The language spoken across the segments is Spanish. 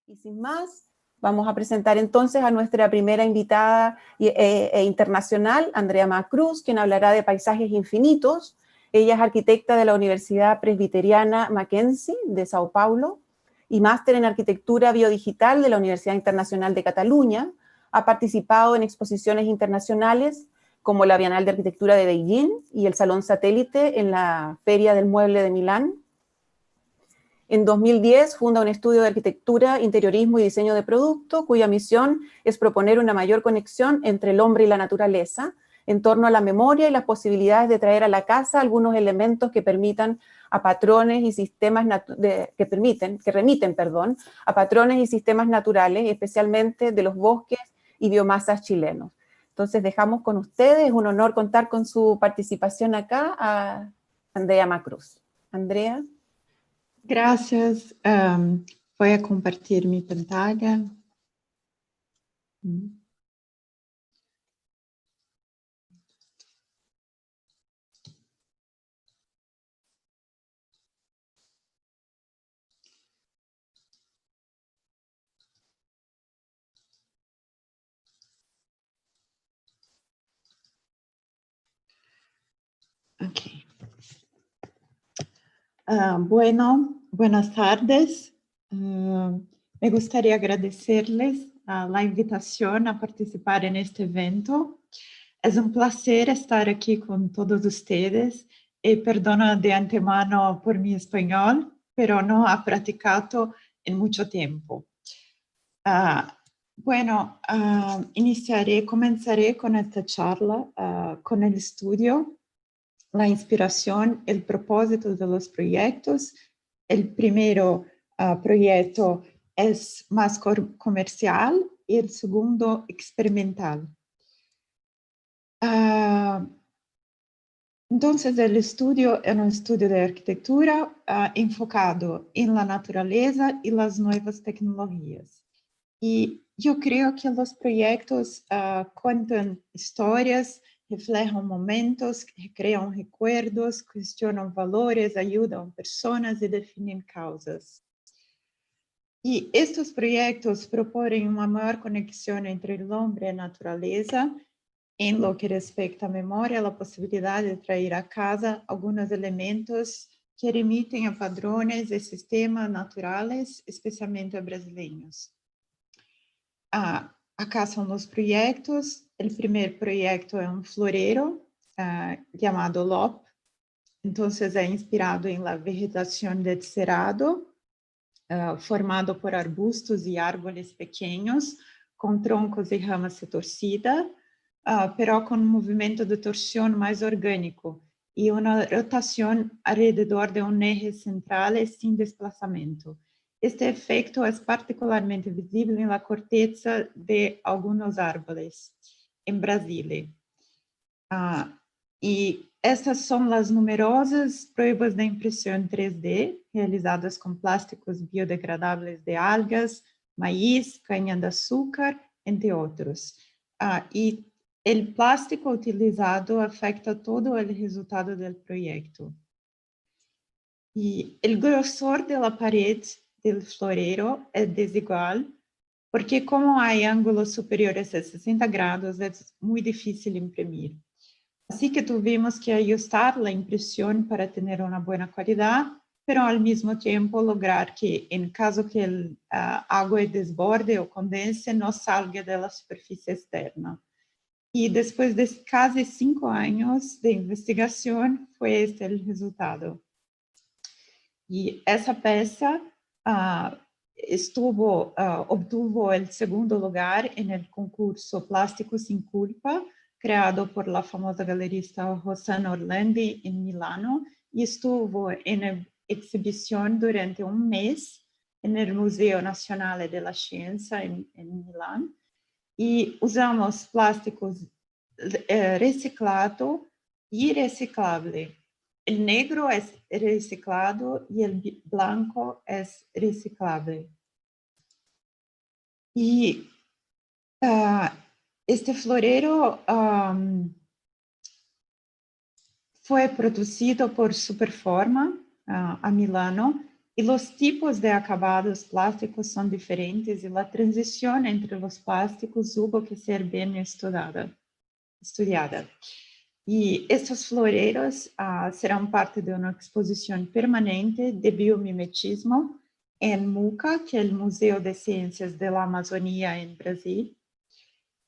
Y sin más, vamos a presentar entonces a nuestra primera invitada internacional, Andrea Macruz, quien hablará de paisajes infinitos. Ella es arquitecta de la Universidad Presbiteriana Mackenzie de Sao Paulo y máster en Arquitectura Biodigital de la Universidad Internacional de Cataluña. Ha participado en exposiciones internacionales como la Bienal de Arquitectura de Beijing y el Salón Satélite en la Feria del Mueble de Milán. En 2010 funda un estudio de arquitectura, interiorismo y diseño de producto, cuya misión es proponer una mayor conexión entre el hombre y la naturaleza, en torno a la memoria y las posibilidades de traer a la casa algunos elementos que permitan a patrones y sistemas que remiten a patrones y sistemas naturales, especialmente de los bosques y biomasas chilenos. Entonces dejamos con ustedes, es un honor contar con su participación acá, a Andrea Macruz. Andrea. Gracias. Voy a compartir mi pantalla. Okay. Bueno, buenas tardes. Me gustaría agradecerles la invitación a participar en este evento. Es un placer estar aquí con todos ustedes y perdono de antemano por mi español, pero no he practicado en mucho tiempo. Comenzaré con esta charla con el estudio, la inspiración, el propósito de los proyectos. El primero proyecto es más comercial y el segundo experimental. Entonces, el estudio es un estudio de arquitectura enfocado en la naturaleza y las nuevas tecnologías. Y yo creo que los proyectos cuentan historias, reflejan momentos, crean recuerdos, cuestionan valores, ayudan a personas y definen causas. Y estos proyectos proponen una mayor conexión entre el hombre y la naturaleza en lo que respecta a memoria, la posibilidad de traer a casa algunos elementos que remiten a padrones de sistemas naturales, especialmente brasileños. Acá son los proyectos. El primer proyecto es un florero llamado LOP. Entonces, es inspirado en la vegetación del cerrado, formado por arbustos y árboles pequeños, con troncos y ramas retorcidas, pero con un movimiento de torsión más orgánico y una rotación alrededor de un eje central sin desplazamiento. Este efecto es particularmente visible en la corteza de algunos árboles en Brasil. Y estas son las numerosas pruebas de impresión 3D realizadas con plásticos biodegradables de algas, maíz, caña de azúcar, entre otros. Y el plástico utilizado afecta todo el resultado del proyecto. Y el grosor de la pared del florero es desigual, porque como hay ángulos superiores a 60 grados, es muy difícil imprimir. Así que tuvimos que ajustar la impresión para tener una buena calidad, pero al mismo tiempo lograr que, en caso que el agua desborde o condense, no salga de la superficie externa. Y después de casi 5 años de investigación, fue este el resultado. Y esa pieza obtuvo el segundo lugar en el concurso Plástico sin Culpa, creado por la famosa galerista Rossana Orlandi en Milano, y estuvo en exhibición durante un mes en el Museo Nacional de la Ciencia en Milán. Y usamos plásticos reciclado y reciclable. El negro es reciclado y el blanco es reciclable. Y este florero fue producido por Superforma a Milano Y los tipos de acabados plásticos son diferentes y la transición entre los plásticos hubo que ser bien estudiada. Y estos floreros serán parte de una exposición permanente de biomimetismo en MUCA, que es el Museo de Ciencias de la Amazonía en Brasil.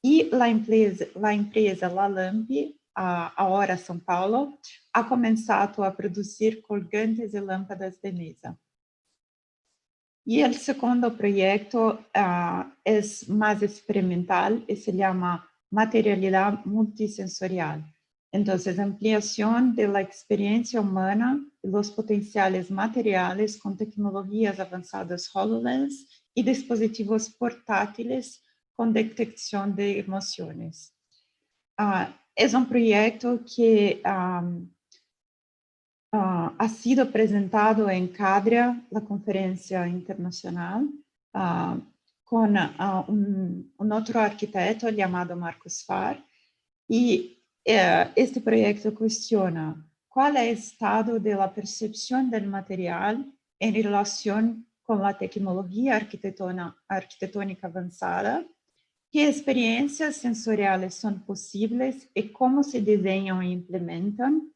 Y la empresa La Lampi, ahora São Paulo, ha comenzado a producir colgantes y lámparas de mesa. Y el segundo proyecto es más experimental y se llama materialidad multisensorial. Entonces, ampliación de la experiencia humana y los potenciales materiales con tecnologías avanzadas HoloLens y dispositivos portátiles con detección de emociones. Es un proyecto que ha sido presentado en CADRIA, la conferencia internacional, con un otro arquitecto llamado Marcus Farr, y este proyecto cuestiona cuál es el estado de la percepción del material en relación con la tecnología arquitectónica avanzada, qué experiencias sensoriales son posibles y cómo se diseñan e implementan,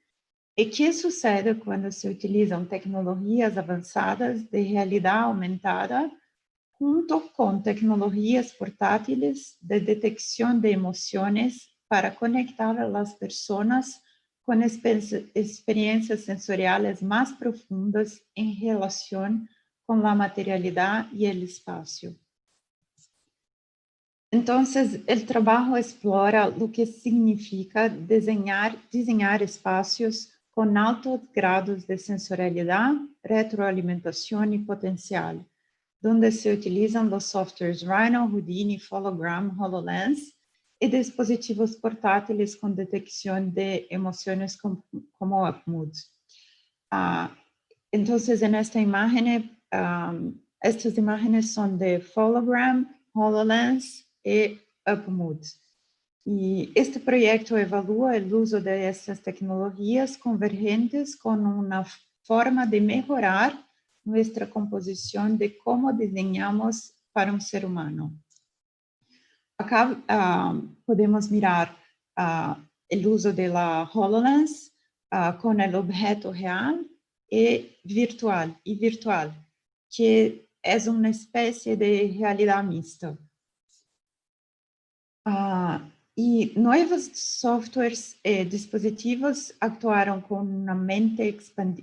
¿y qué sucede cuando se utilizan tecnologías avanzadas de realidad aumentada junto con tecnologías portátiles de detección de emociones para conectar a las personas con experiencias sensoriales más profundas en relación con la materialidad y el espacio? Entonces, el trabajo explora lo que significa diseñar espacios con altos grados de sensorialidad, retroalimentación y potencial, donde se utilizan los softwares Rhino, Houdini, Hologram, HoloLens y dispositivos portátiles con detección de emociones como UpMood. Entonces, en esta imagen, estas imágenes son de Hologram, HoloLens y UpMood. Y este proyecto evalúa el uso de estas tecnologías convergentes con una forma de mejorar nuestra composición de cómo diseñamos para un ser humano. Acá podemos mirar el uso de la HoloLens con el objeto real y virtual, que es una especie de realidad mixta. Y nuevos softwares dispositivos actuaron con una mente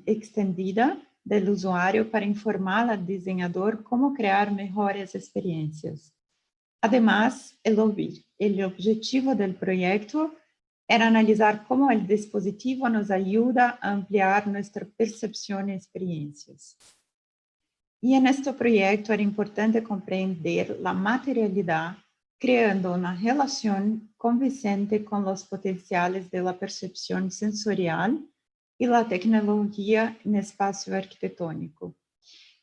extendida del usuario para informar al diseñador cómo crear mejores experiencias. Además, el objetivo del proyecto era analizar cómo el dispositivo nos ayuda a ampliar nuestra percepción y experiencias. Y en este proyecto era importante comprender la materialidad, creando una relación convincente con los potenciales de la percepción sensorial y la tecnología en espacio arquitectónico.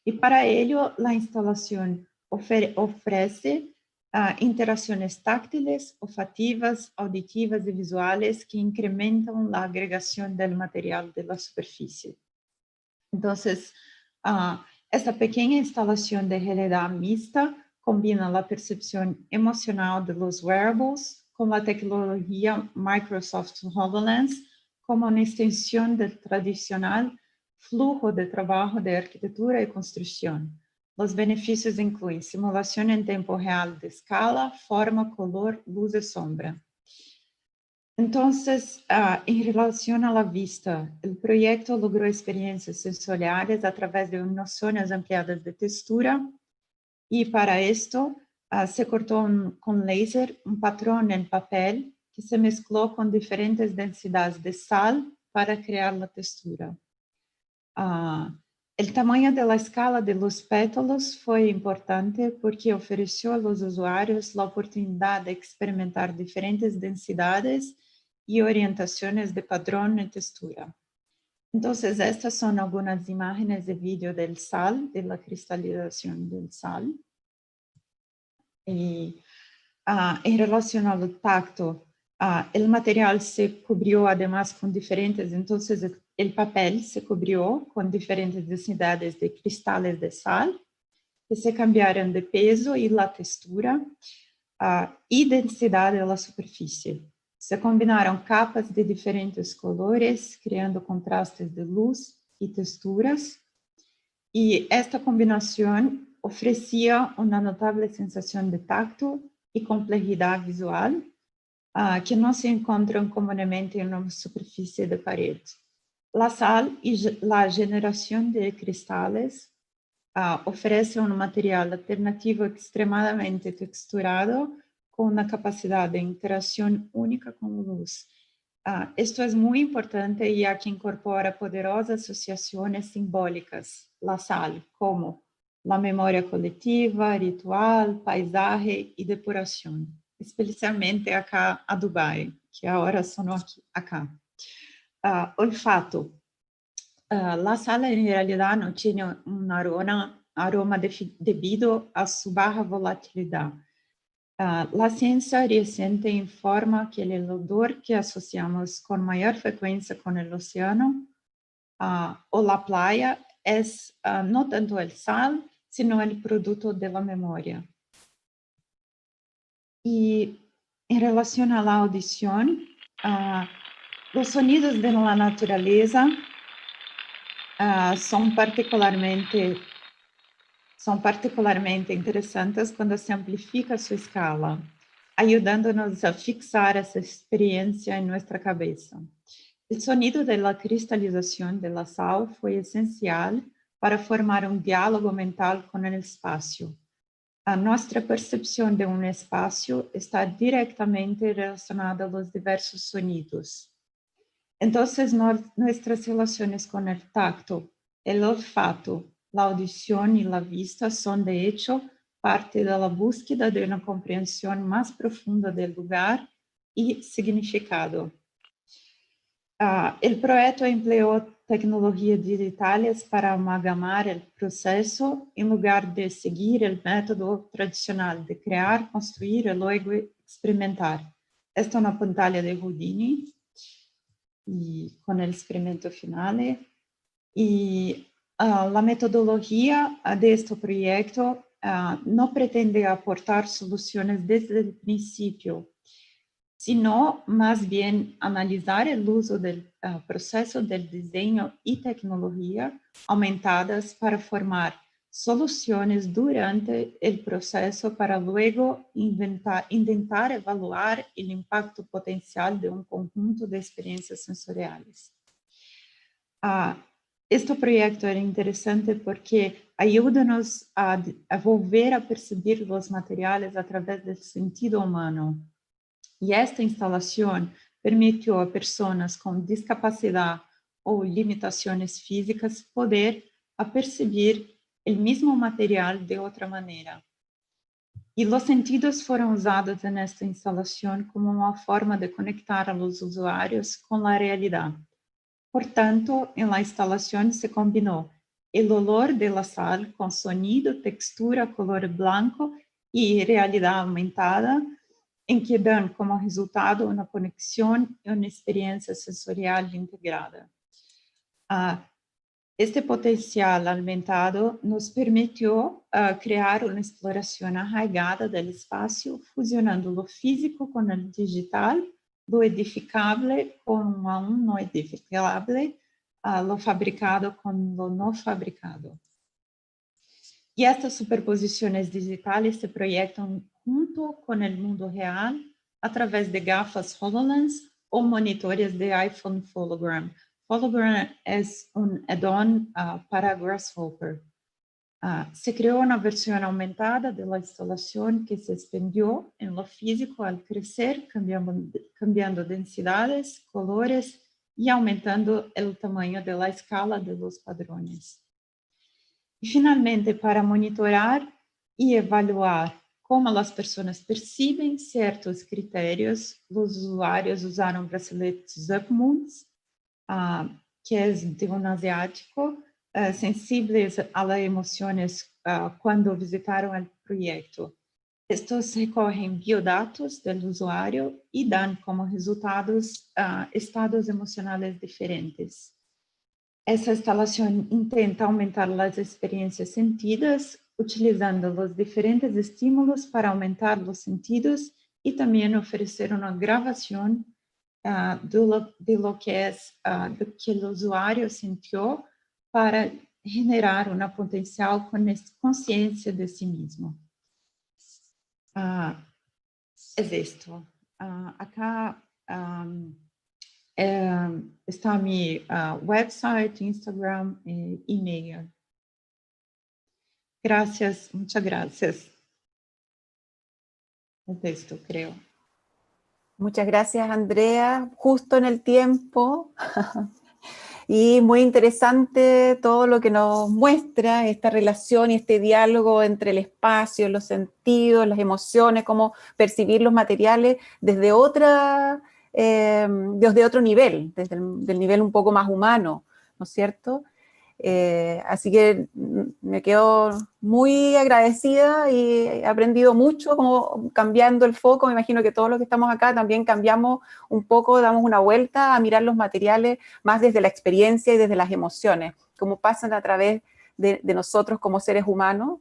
Y para ello, la instalación ofrece interacciones táctiles, olfativas, auditivas y visuales que incrementan la agregación del material de la superficie. Entonces, esta pequeña instalación de realidad mixta combina la percepción emocional de los wearables con la tecnología Microsoft HoloLens como una extensión del tradicional flujo de trabajo de arquitectura y construcción. Los beneficios incluyen simulación en tiempo real de escala, forma, color, luz y sombra. Entonces, en relación a la vista, el proyecto logró experiencias sensoriales a través de nociones ampliadas de textura, y para esto se cortó con láser un patrón en papel que se mezcló con diferentes densidades de sal para crear la textura. El tamaño de la escala de los pétalos fue importante porque ofreció a los usuarios la oportunidad de experimentar diferentes densidades y orientaciones de patrón y textura. Entonces, estas son algunas imágenes de vídeo del sal, de la cristalización del sal. Y en relación al tacto, el material se cubrió además con diferentes, entonces el papel se cubrió con diferentes densidades de cristales de sal que se cambiaron de peso y la textura y densidad de la superficie. Se combinaron capas de diferentes colores, creando contrastes de luz y texturas. Y esta combinación ofrecía una notable sensación de tacto y complejidad visual que no se encuentran comúnmente en una superficie de pared. La sal y la generación de cristales ofrece un material alternativo extremadamente texturado con una capacidad de interacción única con luz. Esto es muy importante ya que incorpora poderosas asociaciones simbólicas, la sal, como la memoria colectiva, ritual, paisaje y depuración, especialmente acá a Dubái, que ahora son acá. Olfato. La sal en realidad no tiene un aroma debido a su baja volatilidad. La ciencia reciente informa que el olor que asociamos con mayor frecuencia con el océano o la playa es no tanto el sal, sino el producto de la memoria. Y en relación a la audición, los sonidos de la naturaleza son particularmente interesantes cuando se amplifica su escala, ayudándonos a fixar esa experiencia en nuestra cabeza. El sonido de la cristalización de la sal fue esencial para formar un diálogo mental con el espacio. Nuestra percepción de un espacio está directamente relacionada a los diversos sonidos. Entonces, nuestras relaciones con el tacto, el olfato, la audición y la vista son, de hecho, parte de la búsqueda de una comprensión más profunda del lugar y significado. El proyecto empleó tecnologías digitales para amalgamar el proceso en lugar de seguir el método tradicional de crear, construir y luego experimentar. Esta es una pantalla de Houdini y con el experimento final. Y la metodología de este proyecto no pretende aportar soluciones desde el principio, sino más bien analizar el uso del proceso del diseño y tecnología aumentadas para formar soluciones durante el proceso para luego intentar evaluar el impacto potencial de un conjunto de experiencias sensoriales. Este proyecto era interesante porque ayuda-nos a volver a percibir los materiales a través del sentido humano. Y esta instalación permitió a personas con discapacidad o limitaciones físicas poder percibir el mismo material de otra manera. Y los sentidos fueron usados en esta instalación como una forma de conectar a los usuarios con la realidad. Por tanto, en la instalación se combinó el olor de la sal con sonido, textura, color blanco y realidad aumentada, en que dan como resultado una conexión y una experiencia sensorial integrada. Este potencial aumentado nos permitió crear una exploración arraigada del espacio, fusionando lo físico con el digital, lo edificable con lo aún no edificable, lo fabricado con lo no fabricado. Y estas superposiciones digitales se proyectan junto con el mundo real a través de gafas HoloLens o monitores de iPhone Hologram. Hologram es un add-on para Grasshopper. Se creó una versión aumentada de la instalación que se expandió en lo físico al crecer, cambiando densidades, colores y aumentando el tamaño de la escala de los padrones. Y finalmente, para monitorar y evaluar cómo las personas perciben ciertos criterios, los usuarios usaron braceletes Upmunds, que es de un asiático, sensibles a las emociones cuando visitaron el proyecto. Estos recogen biodatos del usuario y dan como resultados estados emocionales diferentes. essa instalação intenta aumentar as experiências sentidas, utilizando os diferentes estímulos para aumentar os sentidos e também oferecer uma gravação de lo que é do que o usuário sentiu para generar uma potencial consciência de si mesmo. Es esto. Acá está mi website, Instagram e e-mail. Gracias, muchas gracias. Es esto, creo. Muchas gracias, Andrea. Justo en el tiempo. Y muy interesante todo lo que nos muestra esta relación y este diálogo entre el espacio, los sentidos, las emociones, cómo percibir los materiales desde otro nivel, desde el nivel un poco más humano, ¿no es cierto? Así que me quedo muy agradecida y he aprendido mucho, como cambiando el foco. Me imagino que todos los que estamos acá también cambiamos un poco, damos una vuelta a mirar los materiales más desde la experiencia y desde las emociones, cómo pasan a través de nosotros como seres humanos.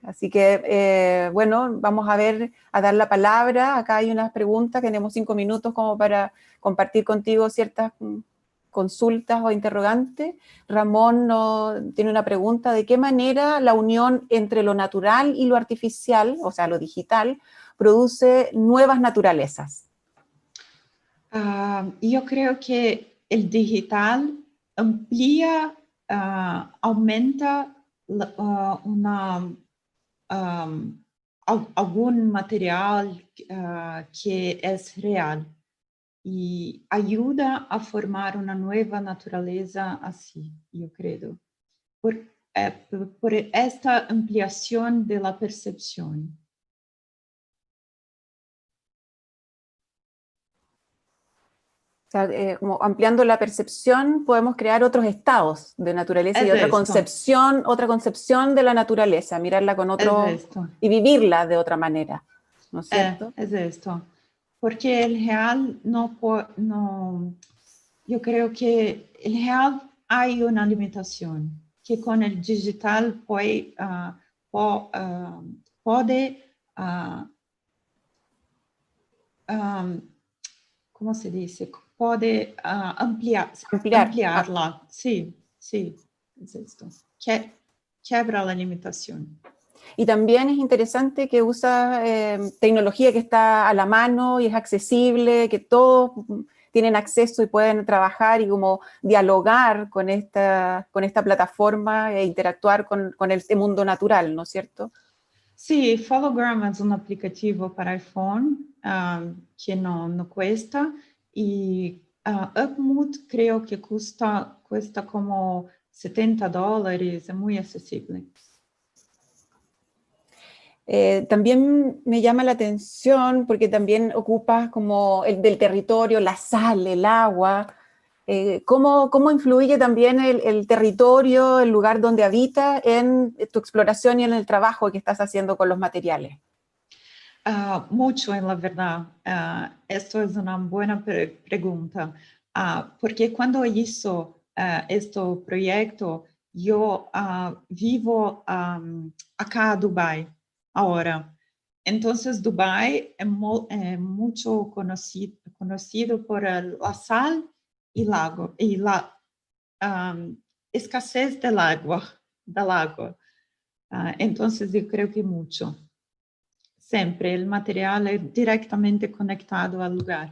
Así que, bueno, vamos a dar la palabra. Acá hay unas preguntas, tenemos 5 minutos como para compartir contigo ciertas consultas o interrogantes. Ramón tiene una pregunta: ¿de qué manera la unión entre lo natural y lo artificial, o sea, lo digital, produce nuevas naturalezas? Yo creo que el digital amplía, aumenta algún material que es real y ayuda a formar una nueva naturaleza así, yo creo, por esta ampliación de la percepción. O sea, como ampliando la percepción, podemos crear otros estados de naturaleza y otra concepción de la naturaleza, mirarla con otro y vivirla de otra manera, ¿no es cierto? Es esto. Porque el real yo creo que el real hay una limitación que con el digital puede ¿cómo se dice? Puede ampliarla. Sí, es esto. Quebra la limitación. Y también es interesante que usa tecnología que está a la mano y es accesible, que todos tienen acceso y pueden trabajar y como dialogar con esta plataforma e interactuar con este mundo natural, ¿no es cierto? Sí, Follogram es un aplicativo para iPhone que no cuesta, y Upmood creo que cuesta como $70, es muy accesible. También me llama la atención porque también ocupas como el del territorio, la sal, el agua. ¿Cómo influye también el territorio, el lugar donde habitas en tu exploración y en el trabajo que estás haciendo con los materiales? Mucho, en la verdad. Esto es una buena pregunta, porque cuando hizo este proyecto, yo vivo acá en Dubái ahora. Entonces, Dubái es mucho conocido por la sal y lago, y la escasez del agua. Entonces, yo creo que mucho. Sempre, o material é diretamente conectado ao lugar.